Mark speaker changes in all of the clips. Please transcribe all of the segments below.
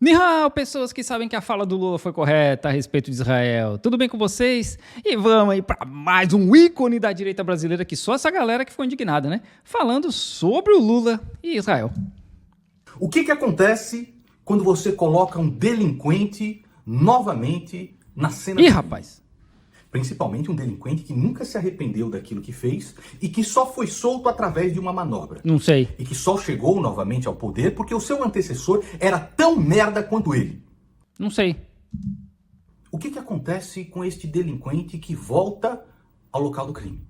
Speaker 1: Nihao, pessoas que sabem que a fala do Lula foi correta a respeito de Israel. Tudo bem com vocês? E vamos aí para mais um ícone da direita brasileira, que só essa galera que ficou indignada, né? Falando sobre o Lula e Israel.
Speaker 2: O que acontece quando você coloca um delinquente novamente na cena?
Speaker 1: Ih, rapaz.
Speaker 2: Principalmente um delinquente que nunca se arrependeu daquilo que fez e que só foi solto através de uma manobra.
Speaker 1: Não sei.
Speaker 2: E que só chegou novamente ao poder porque o seu antecessor era tão merda quanto ele.
Speaker 1: Não sei.
Speaker 2: O que acontece com este delinquente que volta ao local do crime?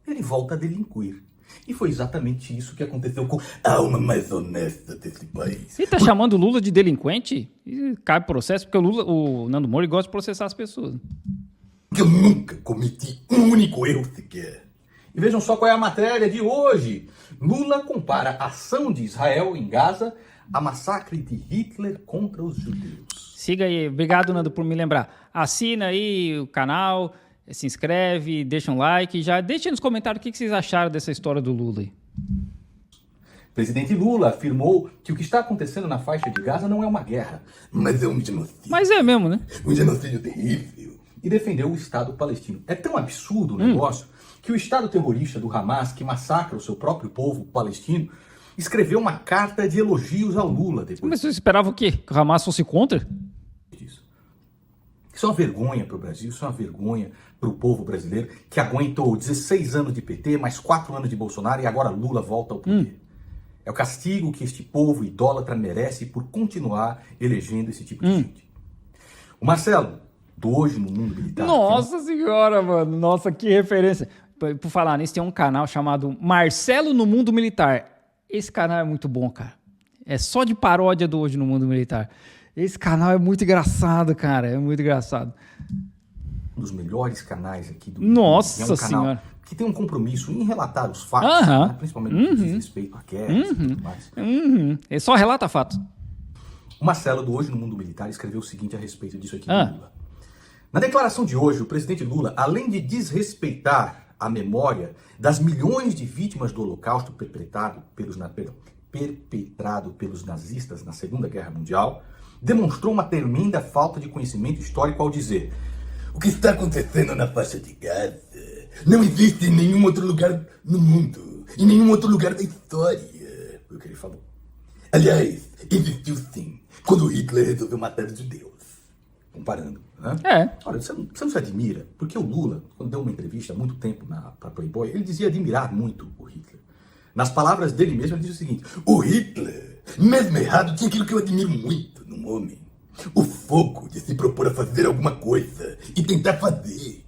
Speaker 2: Ele volta a delinquir. E foi exatamente isso que aconteceu com a alma mais honesta desse país.
Speaker 1: E tá chamando o Lula de delinquente? E cabe processo, porque o Nando Moura gosta de processar as pessoas.
Speaker 2: Eu nunca cometi um único erro sequer. E vejam só qual é a matéria de hoje. Lula compara a ação de Israel em Gaza a massacre de Hitler contra os judeus.
Speaker 1: Siga aí. Obrigado, Nando, por me lembrar. Assina aí o canal, se inscreve, deixa um like. Já deixa nos comentários o que vocês acharam dessa história do Lula aí.
Speaker 2: Presidente Lula afirmou que o que está acontecendo na faixa de Gaza não é uma guerra, mas é um genocídio.
Speaker 1: Mas é mesmo, né?
Speaker 2: Um genocídio terrível. E defendeu o Estado palestino. É tão absurdo o negócio que o Estado terrorista do Hamas, que massacra o seu próprio povo palestino, escreveu uma carta de elogios ao Lula depois.
Speaker 1: Mas você esperava o quê? Que o Hamas fosse contra?
Speaker 2: Isso é uma vergonha para o Brasil, isso é uma vergonha para o povo brasileiro, que aguentou 16 anos de PT, mais 4 anos de Bolsonaro e agora Lula volta ao poder. É o castigo que este povo idólatra merece por continuar elegendo esse tipo de gente. O Marcelo, do Hoje no Mundo Militar.
Speaker 1: Nossa senhora, mano. Nossa, que referência. Por falar nisso, tem um canal chamado Marcelo no Mundo Militar. Esse canal é muito bom, cara. É só de paródia do Hoje no Mundo Militar. Esse canal é muito engraçado, cara. É muito engraçado.
Speaker 2: Um dos melhores canais aqui do
Speaker 1: Nossa
Speaker 2: é um canal
Speaker 1: senhora.
Speaker 2: que tem um compromisso em relatar os fatos, né? Principalmente no que diz respeito a guerras e tudo mais.
Speaker 1: Ele só relata fatos.
Speaker 2: O Marcelo, do Hoje no Mundo Militar, escreveu o seguinte a respeito disso aqui do Lula. Na declaração de hoje, o presidente Lula, além de desrespeitar a memória das milhões de vítimas do Holocausto perpetrado pelos nazistas na Segunda Guerra Mundial, demonstrou uma tremenda falta de conhecimento histórico ao dizer: o que está acontecendo na faixa de Gaza não existe em nenhum outro lugar no mundo, em nenhum outro lugar da história. Foi o que ele falou. Aliás, existiu sim, quando Hitler resolveu matar os judeus. Comparando, né? Olha, você não se admira, porque o Lula, quando deu uma entrevista há muito tempo para Playboy, ele dizia admirar muito o Hitler. Nas palavras dele mesmo, ele diz o seguinte: o Hitler, mesmo errado, tinha aquilo que eu admiro muito num homem. O fogo de se propor a fazer alguma coisa e tentar fazer.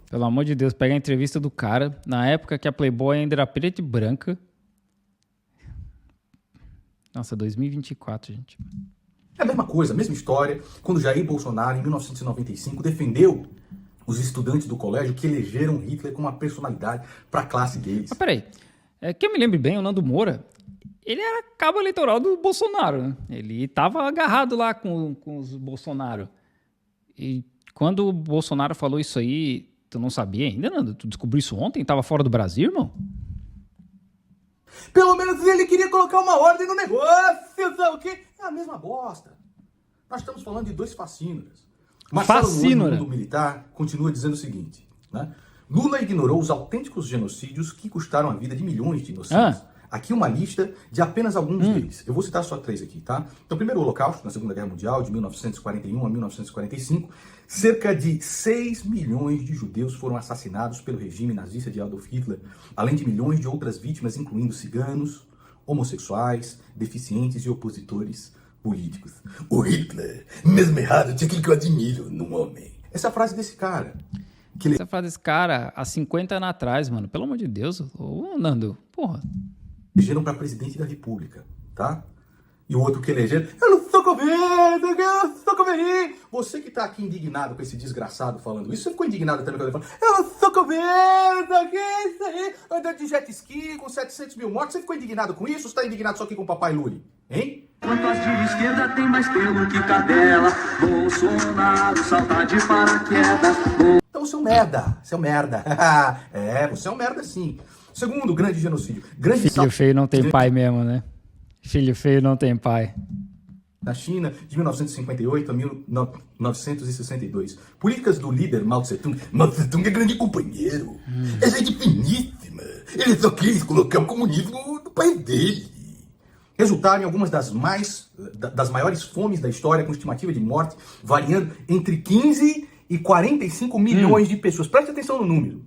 Speaker 1: Pelo amor de Deus, pega a entrevista do cara, na época que a Playboy ainda era preta e branca. Nossa, 2024, gente.
Speaker 2: É a mesma coisa, a mesma história, quando Jair Bolsonaro, em 1995, defendeu os estudantes do colégio que elegeram Hitler como uma personalidade para a classe deles.
Speaker 1: Mas peraí, que eu me lembre bem, o Nando Moura, ele era cabo eleitoral do Bolsonaro, né? Ele estava agarrado lá com os Bolsonaro. E quando o Bolsonaro falou isso aí, tu não sabia ainda, Nando? Tu descobriu isso ontem? Tava fora do Brasil, irmão?
Speaker 2: Pelo menos ele queria colocar uma ordem no negócio, sabe o quê? É a mesma bosta. Nós estamos falando de dois fascínoras. Marcelo, no Mundo Militar, continua dizendo o seguinte, né? Lula ignorou os autênticos genocídios que custaram a vida de milhões de inocentes. Aqui uma lista de apenas alguns deles. Eu vou citar só 3 aqui, tá? Então, primeiro o Holocausto, na Segunda Guerra Mundial, de 1941 a 1945. Cerca de 6 milhões de judeus foram assassinados pelo regime nazista de Adolf Hitler, além de milhões de outras vítimas, incluindo ciganos, homossexuais, deficientes e opositores políticos. O Hitler, mesmo errado, tinha aquilo que eu admiro num homem. Essa é a frase desse cara.
Speaker 1: Essa frase desse cara há 50 anos atrás, mano. Pelo amor de Deus. Ô, Nando, porra.
Speaker 2: Elegeram para presidente da República, tá? E o outro que elegeram, eu não sou governo, eu não sou governo. Você que tá aqui indignado com esse desgraçado falando isso, você ficou indignado também quando ele falou, eu não sou governo, que é isso aí? Andando de jet ski com 700 mil mortos, você ficou indignado com isso ou você tá indignado só aqui com o papai Lully? Hein?
Speaker 3: Quanto as de esquerda tem mais pelo que cadela, Bolsonaro salta de paraquedas.
Speaker 2: Então você é um merda, você é um merda. Você é um merda sim. Segundo, grande genocídio.
Speaker 1: Filho feio não tem pai mesmo, né? Filho feio não tem pai.
Speaker 2: na China de 1958 a 1962. Políticas do líder Mao Tse-tung. Mao Tse-tung é grande companheiro. É gente finíssima. Ele só quis colocar o comunismo no país dele. Resultaram em algumas das maiores fomes da história, com estimativa de morte variando entre 15 e 45 milhões de pessoas. Preste atenção no número.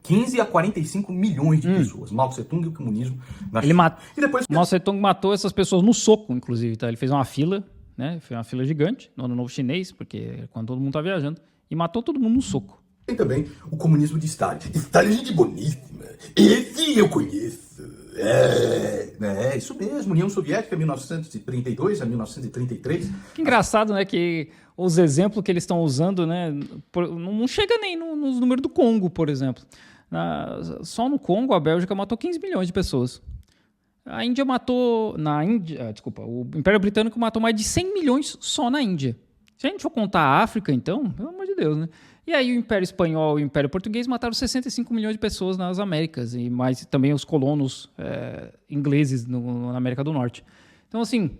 Speaker 2: 15 a 45 milhões de pessoas. Mao Tse-tung e o comunismo na China. E depois...
Speaker 1: Mao Tse-tung matou essas pessoas no soco, inclusive. Tá? Ele fez uma fila, né? Fez uma fila gigante no Ano Novo Chinês, porque quando todo mundo tá viajando, e matou todo mundo no soco.
Speaker 2: Tem também o comunismo de Stalin. Stalin é gente boníssima. Esse eu conheço. Isso mesmo. União Soviética, 1932 a 1933.
Speaker 1: Que engraçado, né? Que os exemplos que eles estão usando, né? Não chega nem nos números do Congo, por exemplo. Só no Congo, a Bélgica matou 15 milhões de pessoas. A Índia matou... o Império Britânico matou mais de 100 milhões só na Índia. Se a gente for contar a África, então, pelo amor de Deus, né? E aí o Império Espanhol e o Império Português mataram 65 milhões de pessoas nas Américas, e mais também os colonos ingleses na América do Norte. Então, assim,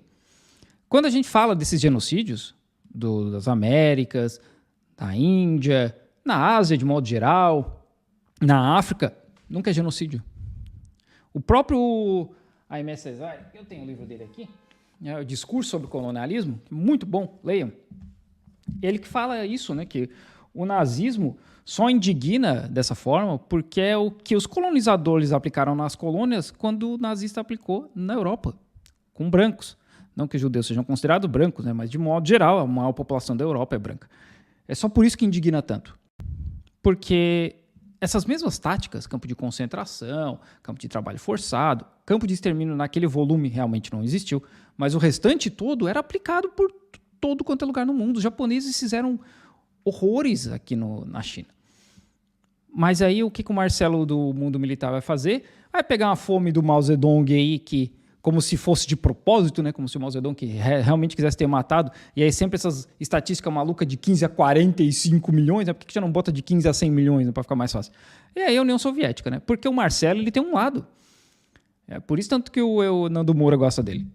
Speaker 1: quando a gente fala desses genocídios das Américas, da Índia, na Ásia de modo geral... Na África, nunca é genocídio. O próprio Aimé Césaire, eu tenho o livro dele aqui, o Discurso sobre o Colonialismo, muito bom, leiam. Ele que fala isso, né, que o nazismo só indigna dessa forma porque é o que os colonizadores aplicaram nas colônias quando o nazista aplicou na Europa, com brancos. Não que os judeus sejam considerados brancos, né, mas de modo geral, a maior população da Europa é branca. É só por isso que indigna tanto. Porque... essas mesmas táticas, campo de concentração, campo de trabalho forçado, campo de extermínio naquele volume realmente não existiu, mas o restante todo era aplicado por todo quanto é lugar no mundo. Os japoneses fizeram horrores aqui na China. Mas aí o que o Marcelo do Mundo Militar vai fazer? Vai pegar uma fome do Mao Zedong aí, que como se fosse de propósito, né? Como se o Mao Zedong realmente quisesse ter matado, e aí sempre essas estatísticas malucas de 15 a 45 milhões, né? Por que já não bota de 15 a 100 milhões, né? Para ficar mais fácil? E aí a União Soviética, né? Porque o Marcelo, ele tem um lado. É por isso tanto que o Nando Moura gosta dele.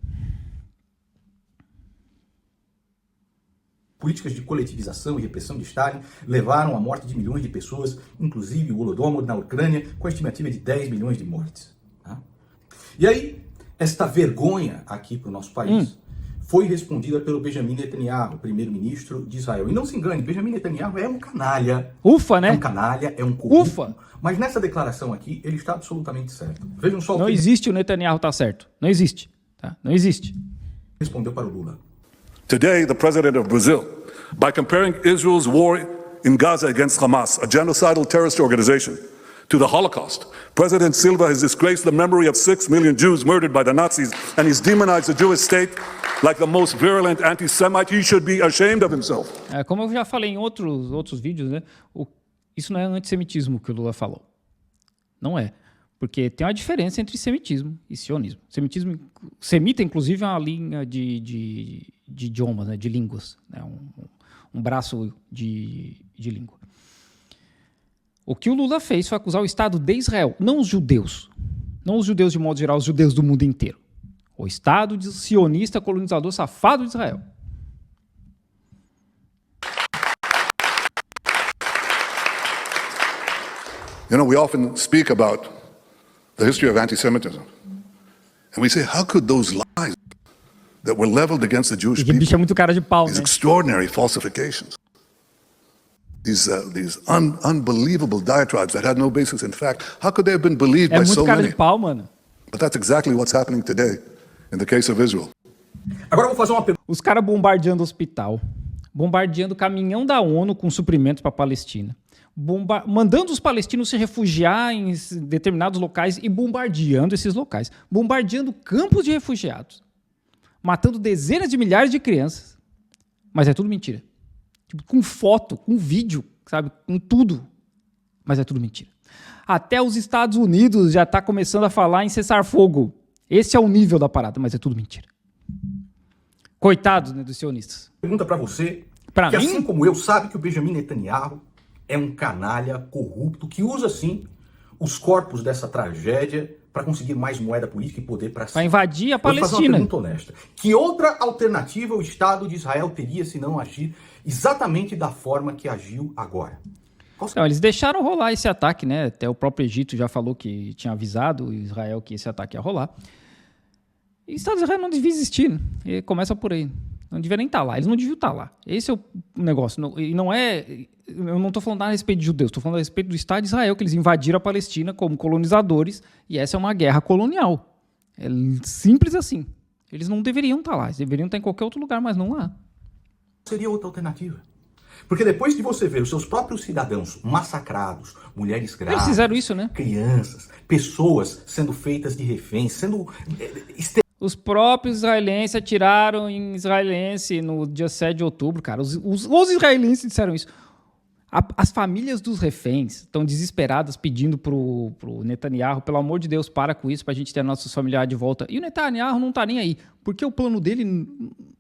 Speaker 2: Políticas de coletivização e repressão de Stalin levaram à morte de milhões de pessoas, inclusive o Holodomor na Ucrânia, com a estimativa de 10 milhões de mortes. Tá? E aí, esta vergonha aqui para o nosso país foi respondida pelo Benjamin Netanyahu, primeiro-ministro de Israel. E não se engane, Benjamin Netanyahu é um canalha.
Speaker 1: Ufa, né?
Speaker 2: É um canalha, é um corrupto.
Speaker 1: Ufa!
Speaker 2: Mas nessa declaração aqui, ele está absolutamente certo. Vejam só
Speaker 1: não
Speaker 2: o que
Speaker 1: existe o Netanyahu tá certo. Não existe. Tá? Não existe.
Speaker 2: Respondeu para o Lula.
Speaker 4: Today, the president of Brazil, by comparing Israel's war in Gaza against Hamas, a genocidal terrorist organization, to the Holocaust, President Silva has disgraced the memory of 6 million Jews murdered by the Nazis, and he's demonized the Jewish state like the most virulent anti-Semite. He should be ashamed of himself.
Speaker 1: Como eu já falei em outros vídeos, né? Isso não é antissemitismo que o Lula falou. Não é. Porque tem uma diferença entre semitismo e sionismo. Semita, inclusive, é uma linha de idiomas, né? De línguas. Né? Um braço de língua. O que o Lula fez foi acusar o Estado de Israel, não os judeus. Não os judeus de modo geral, os judeus do mundo inteiro. O Estado sionista colonizador safado de Israel.
Speaker 4: You know, we often speak about the history of anti-Semitism. And we say, how could those lies that were leveled against the Jewish
Speaker 1: people, bicho é muito cara de pau,
Speaker 4: these
Speaker 1: né?
Speaker 4: extraordinary falsifications, these unbelievable diatribes that had no basis in fact, how could they have been believed by so many?
Speaker 1: É muito cara de pau, mano.
Speaker 4: But that's exactly what's happening today in the case of Israel.
Speaker 2: Agora eu vou fazer uma pergunta.
Speaker 1: Os caras bombardeando o hospital, bombardeando o caminhão da ONU com suprimentos para a Palestina, mandando os palestinos se refugiar em determinados locais e bombardeando esses locais, bombardeando campos de refugiados, matando dezenas de milhares de crianças. Mas é tudo mentira. Tipo, com foto, com vídeo, sabe? Com tudo. Mas é tudo mentira. Até os Estados Unidos já está começando a falar em cessar-fogo. Esse é o nível da parada, mas é tudo mentira. Coitados, né, dos sionistas.
Speaker 2: Pergunta para você,
Speaker 1: pra
Speaker 2: que
Speaker 1: mim?
Speaker 2: Assim como eu, sabe que o Benjamin Netanyahu é um canalha corrupto que usa, sim, os corpos dessa tragédia para conseguir mais moeda política e poder para si.
Speaker 1: Para invadir a
Speaker 2: Vou te fazer uma
Speaker 1: Palestina.
Speaker 2: pergunta honesta. Que outra alternativa o Estado de Israel teria se não agir exatamente da forma que agiu agora?
Speaker 1: Então, eles deixaram rolar esse ataque, né? Até o próprio Egito já falou que tinha avisado Israel que esse ataque ia rolar. E o Estado de Israel não devia existir, né? E começa por aí. Não devia nem estar lá. Eles não deviam estar lá. Esse é o negócio. E não é... Eu não estou falando a respeito de judeus. Estou falando a respeito do Estado de Israel, que eles invadiram a Palestina como colonizadores. E essa é uma guerra colonial. É simples assim. Eles não deveriam estar lá. Eles deveriam estar em qualquer outro lugar, mas não lá.
Speaker 2: Seria outra alternativa. Porque depois de você ver os seus próprios cidadãos massacrados, mulheres grávidas,
Speaker 1: Eles fizeram isso, né?
Speaker 2: crianças, pessoas sendo feitas de reféns, sendo
Speaker 1: Os próprios israelenses atiraram em israelense no dia 7 de outubro, cara. Os israelenses disseram isso. As famílias dos reféns estão desesperadas pedindo pro Netanyahu, pelo amor de Deus, para com isso, pra gente ter nossos familiares de volta. E o Netanyahu não tá nem aí, porque o plano dele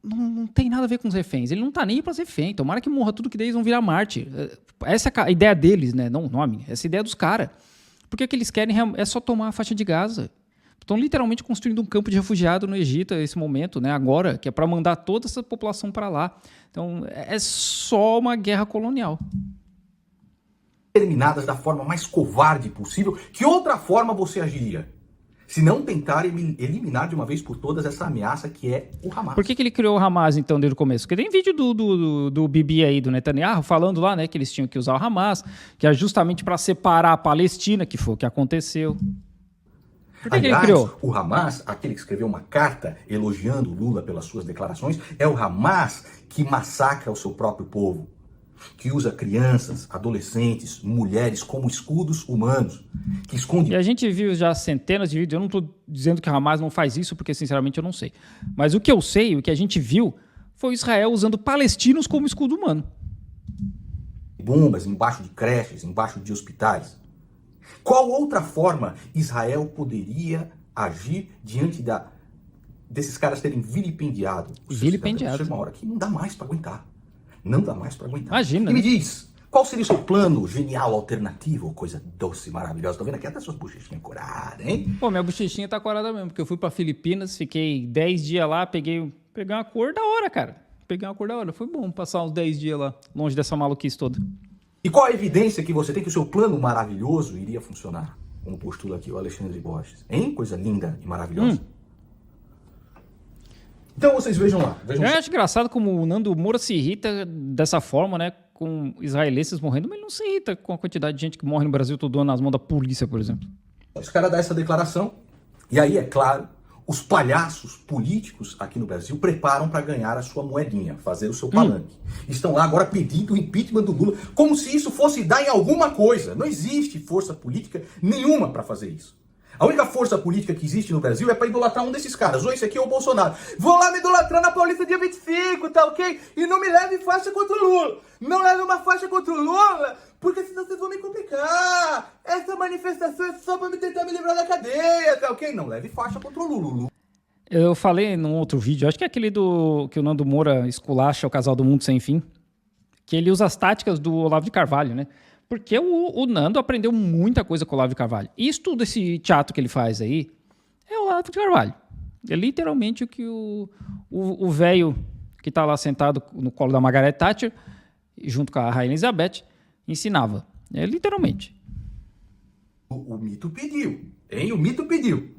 Speaker 1: não tem nada a ver com os reféns. Ele não tá nem aí pra ser refém. Tomara que morra tudo, que daí eles vão virar mártir. Essa é a ideia deles, né? Não o nome. Essa é a ideia dos caras. Porque o que eles querem é só tomar a faixa de Gaza. Estão literalmente construindo um campo de refugiado no Egito nesse momento, né? Agora, que é para mandar toda essa população para lá. Então, é só uma guerra colonial.
Speaker 2: terminadas da forma mais covarde possível. Que outra forma você agiria? Se não tentar eliminar de uma vez por todas essa ameaça que é o Hamas.
Speaker 1: Por que ele criou o Hamas, então, desde o começo? Porque tem vídeo do Bibi aí, do Netanyahu, falando lá, né, que eles tinham que usar o Hamas, que é justamente para separar a Palestina, que foi o que aconteceu. Por que
Speaker 2: Aliás,
Speaker 1: ele criou?
Speaker 2: o Hamas, aquele que escreveu uma carta elogiando Lula pelas suas declarações, é o Hamas que massacra o seu próprio povo, que usa crianças, adolescentes, mulheres como escudos humanos, que esconde...
Speaker 1: E a gente viu já centenas de vídeos, eu não estou dizendo que o Hamas não faz isso, porque sinceramente eu não sei. Mas o que eu sei, o que a gente viu, foi Israel usando palestinos como escudo humano.
Speaker 2: bombas embaixo de creches, embaixo de hospitais. Qual outra forma Israel poderia agir diante desses caras terem vilipendiado?
Speaker 1: Vilipendiado.
Speaker 2: Chega uma hora que não dá mais para aguentar. Não dá mais para aguentar.
Speaker 1: Imagina,
Speaker 2: E me
Speaker 1: né?
Speaker 2: diz, qual seria o seu plano genial, alternativo, coisa doce, maravilhosa? Tô vendo aqui até suas bochechinhas coradas, hein?
Speaker 1: Pô, minha bochechinha tá corada mesmo, porque eu fui pra Filipinas, fiquei 10 dias lá, peguei uma cor da hora, cara. Peguei uma cor da hora. Foi bom passar uns 10 dias lá, longe dessa maluquice toda.
Speaker 2: E qual a evidência que você tem que o seu plano maravilhoso iria funcionar? Como postula aqui o Alexandre Borges. Hein? Coisa linda e maravilhosa. Então vocês vejam lá. Vejam
Speaker 1: Eu acho engraçado como o Nando Moura se irrita dessa forma, né? Com israelenses morrendo, mas ele não se irrita com a quantidade de gente que morre no Brasil todo ano nas mãos da polícia, por exemplo.
Speaker 2: Os caras dão essa declaração, e aí, é claro, os palhaços políticos aqui no Brasil preparam para ganhar a sua moedinha, fazer o seu palanque. Estão lá agora pedindo o impeachment do Lula, como se isso fosse dar em alguma coisa. Não existe força política nenhuma para fazer isso. A única força política que existe no Brasil é para idolatrar um desses caras. Ou esse aqui é o Bolsonaro. Vou lá me idolatrar na Paulista dia 25, tá ok? E não me leve faixa contra o Lula. Não leve uma faixa contra o Lula, porque senão vocês vão me complicar. Essa manifestação é só para me tentar me livrar da cadeia, tá ok? Não leve faixa contra o Lula.
Speaker 1: Eu falei num outro vídeo, acho que é aquele que o Nando Moura esculacha o casal do Mundo Sem Fim, que ele usa as táticas do Olavo de Carvalho, né? Porque o Nando aprendeu muita coisa com o Olavo de Carvalho. Isso tudo, esse teatro que ele faz aí, é o Olavo de Carvalho. É literalmente o que o velho que está lá sentado no colo da Margaret Thatcher, junto com a Rainha Elizabeth, ensinava. É literalmente.
Speaker 2: O mito pediu, hein? O mito pediu.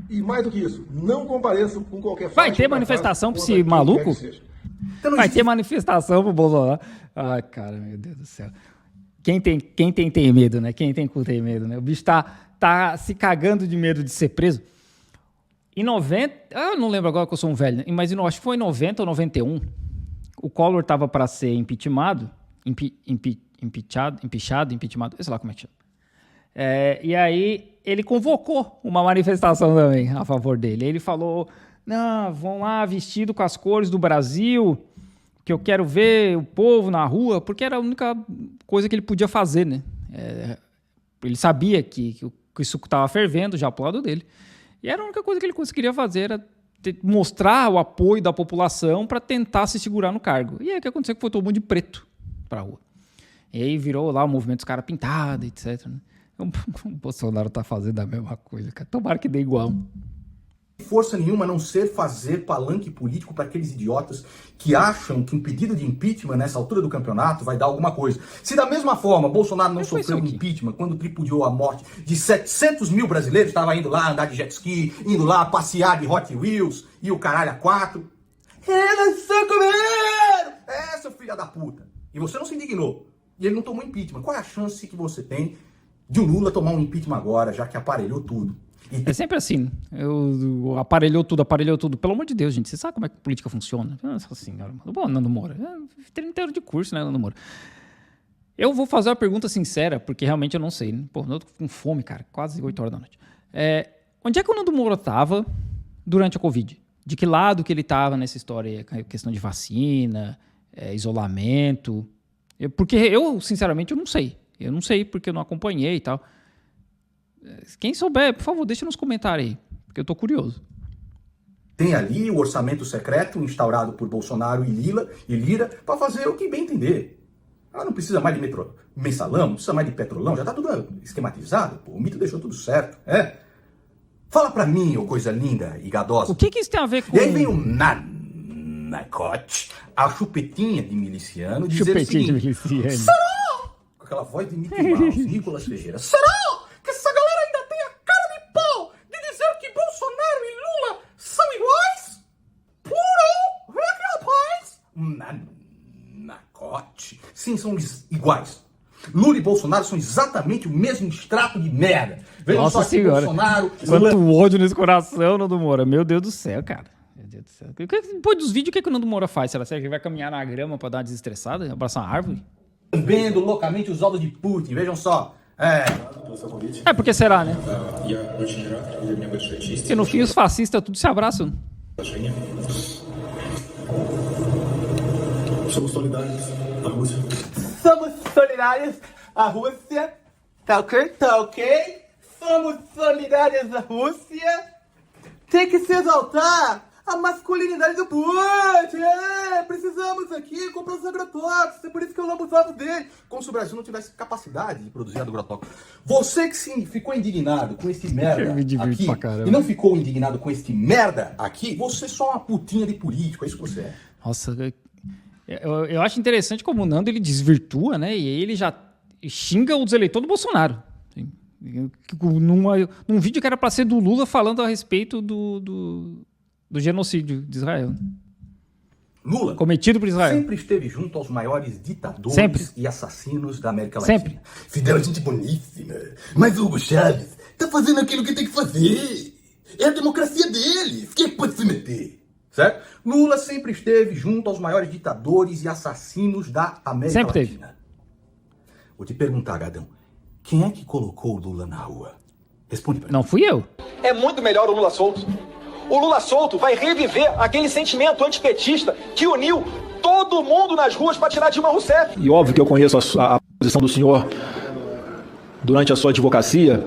Speaker 5: E mais do que isso, não compareço com qualquer
Speaker 1: Vai
Speaker 5: faixa
Speaker 1: ter
Speaker 5: ou
Speaker 1: manifestação
Speaker 5: cartaz
Speaker 1: pra esse
Speaker 5: contra quem
Speaker 1: maluco?
Speaker 5: quer que seja.
Speaker 2: Então, não
Speaker 1: Vai
Speaker 2: existe
Speaker 1: ter manifestação pro Bolsonaro. Ai, cara, meu Deus do céu. Quem tem medo, né? Quem tem cu tem medo, né? O bicho tá se cagando de medo de ser preso. Em 90... Eu não lembro agora que eu sou um velho, né? Mas acho que foi em 90 ou 91. O Collor tava para ser impeachmentado. Impeachado, sei lá como é que chama. E aí ele convocou uma manifestação também a favor dele. Ele falou, não, vão lá vestido com as cores do Brasil, que eu quero ver o povo na rua, porque era a única coisa que ele podia fazer, né? Ele sabia que o suco estava fervendo já pro lado dele. E era a única coisa que ele conseguiria fazer, era mostrar o apoio da população para tentar se segurar no cargo. E aí o que aconteceu? Que foi todo mundo de preto pra rua. E aí virou lá o movimento dos caras pintados, etc. Né? O Bolsonaro tá fazendo a mesma coisa, cara. Tomara que dê igual.
Speaker 2: Força nenhuma a não ser fazer palanque político para aqueles idiotas que acham que um pedido de impeachment nessa altura do campeonato vai dar alguma coisa. Se da mesma forma Bolsonaro não sofreu um impeachment quando tripudiou a morte de 700 mil brasileiros, estava indo lá andar de jet ski, indo lá passear de Hot Wheels e o caralho a 4. Eles só comeram! É, seu filho da puta. E você não se indignou. E ele não tomou impeachment. Qual é a chance que você tem de o Lula tomar um impeachment agora, já que aparelhou tudo?
Speaker 1: É sempre assim. Aparelhou tudo. Pelo amor de Deus, gente. Você sabe como é que a política funciona? Nossa senhora. Bom, Nando Moura. Treino de curso, né, Nando Moura? Eu vou fazer uma pergunta sincera, porque realmente eu não sei. Né? Pô, eu tô com fome, cara. Quase 8 horas da noite. Onde é que o Nando Moura tava durante a Covid? De que lado que ele tava nessa história? Questão de vacina, isolamento. Porque eu, sinceramente, eu não sei. Eu não sei porque eu não acompanhei e tal. Quem souber, por favor, deixa nos comentários aí, porque eu tô curioso.
Speaker 2: Tem ali o orçamento secreto instaurado por Bolsonaro e Lira para fazer o que bem entender. Ela não precisa mais de mensalão, não precisa mais de petrolão, já tá tudo esquematizado, pô. O mito deixou tudo certo, Fala pra mim, ô coisa linda e gadosa.
Speaker 1: O que isso tem a ver com...
Speaker 2: E aí vem o Nacote, a chupetinha de miliciano, dizer o seguinte... Será? Com aquela voz de Mickey Mouse, Nicolas Ferreira. Será que essa galera ainda tem a cara de pau de dizer que Bolsonaro e Lula são iguais? Puro! Vem aqui, rapaz! Nacote. Sim, são iguais. Lula e Bolsonaro são exatamente o mesmo extrato de merda. Vejam
Speaker 1: Nossa
Speaker 2: só que
Speaker 1: senhora.
Speaker 2: Bolsonaro...
Speaker 1: Quanto ódio nesse coração, Nando Moura. Meu Deus do céu, cara. Meu Deus do céu. Depois dos vídeos, o que o Nando Moura faz? Será que ele vai caminhar na grama pra dar uma desestressada? Abraçar uma árvore?
Speaker 2: Vendo loucamente os olhos de Putin. Vejam só.
Speaker 1: Porque será, né? E no fim os fascistas tudo se abraçam.
Speaker 5: Somos solidários à Rússia.
Speaker 2: Somos solidários à Rússia. Tá ok? Tá ok? Somos solidários à Rússia. Tem que se exaltar a masculinidade do Putin. Precisamos aqui comprar os agrotóxicos. É por isso que eu lambo os ovos dele. Como se o Brasil não tivesse capacidade de produzir agrotóxicos. Você que sim, ficou indignado com esse merda aqui e não ficou indignado com este merda aqui, você é só uma putinha de político. É isso que você é.
Speaker 1: Nossa, eu acho interessante como o Nando ele desvirtua, né? E aí ele já xinga os eleitores do Bolsonaro. Num vídeo que era para ser do Lula falando a respeito do genocídio de Israel.
Speaker 2: Lula
Speaker 1: cometido por Israel.
Speaker 2: Sempre esteve junto aos maiores ditadores e assassinos da América Latina.
Speaker 1: Sempre.
Speaker 2: Fidel é gente boníssima, mas o Hugo Chávez tá fazendo aquilo que tem que fazer. É a democracia deles. Quem é que pode se meter? Certo? Lula sempre esteve junto aos maiores ditadores e assassinos da América Latina. Vou te perguntar, Gadão. Quem é que colocou o Lula na rua? Responde pra mim.
Speaker 1: Não fui eu.
Speaker 6: É muito melhor o Lula solto. O Lula solto vai reviver aquele sentimento antipetista que uniu todo mundo nas ruas para tirar Dilma Rousseff.
Speaker 7: E óbvio que eu conheço a posição do senhor durante a sua advocacia,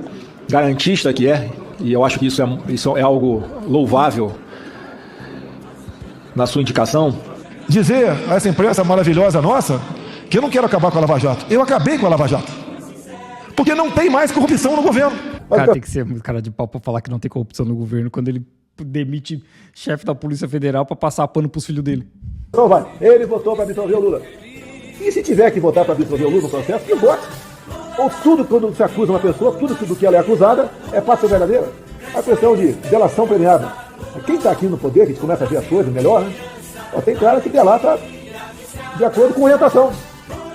Speaker 7: garantista que é, e eu acho que isso é algo louvável na sua indicação.
Speaker 5: Dizer a essa imprensa maravilhosa nossa que eu não quero acabar com a Lava Jato. Eu acabei com a Lava Jato. Porque não tem mais corrupção no governo.
Speaker 1: O cara tem que ser muito cara de pau pra falar que não tem corrupção no governo quando ele demite chefe da Polícia Federal pra passar pano pros filhos dele.
Speaker 5: Então vai, ele votou para absolver o Lula. E se tiver que votar para absolver o Lula no processo, que vote. Ou tudo quando se acusa uma pessoa, tudo do que ela é acusada, é fato verdadeiro. A questão de delação premiada. Quem está aqui no poder, a gente começa a ver as coisas melhor, né? Tem cara que delata de acordo com orientação.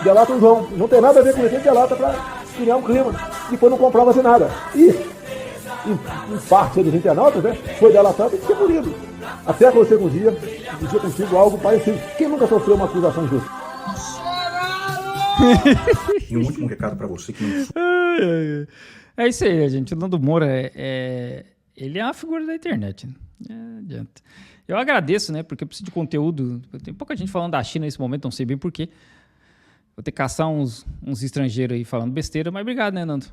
Speaker 5: Delata um João. Não tem nada a ver com isso, delata para criar um clima. Depois não comprova-se nada. E, em parte dos internautas, né, foi delatado e foi punido. Até que você um dia consigo algo parecido. Quem nunca sofreu uma acusação injusta?
Speaker 2: E um último recado para você que não...
Speaker 1: É isso aí, gente. O Nando Moura ele é uma figura da internet. Não adianta. Eu agradeço, né? Porque eu preciso de conteúdo. Tem pouca gente falando da China nesse momento, não sei bem porquê. Vou ter que caçar uns estrangeiros aí falando besteira, mas obrigado, né, Nando?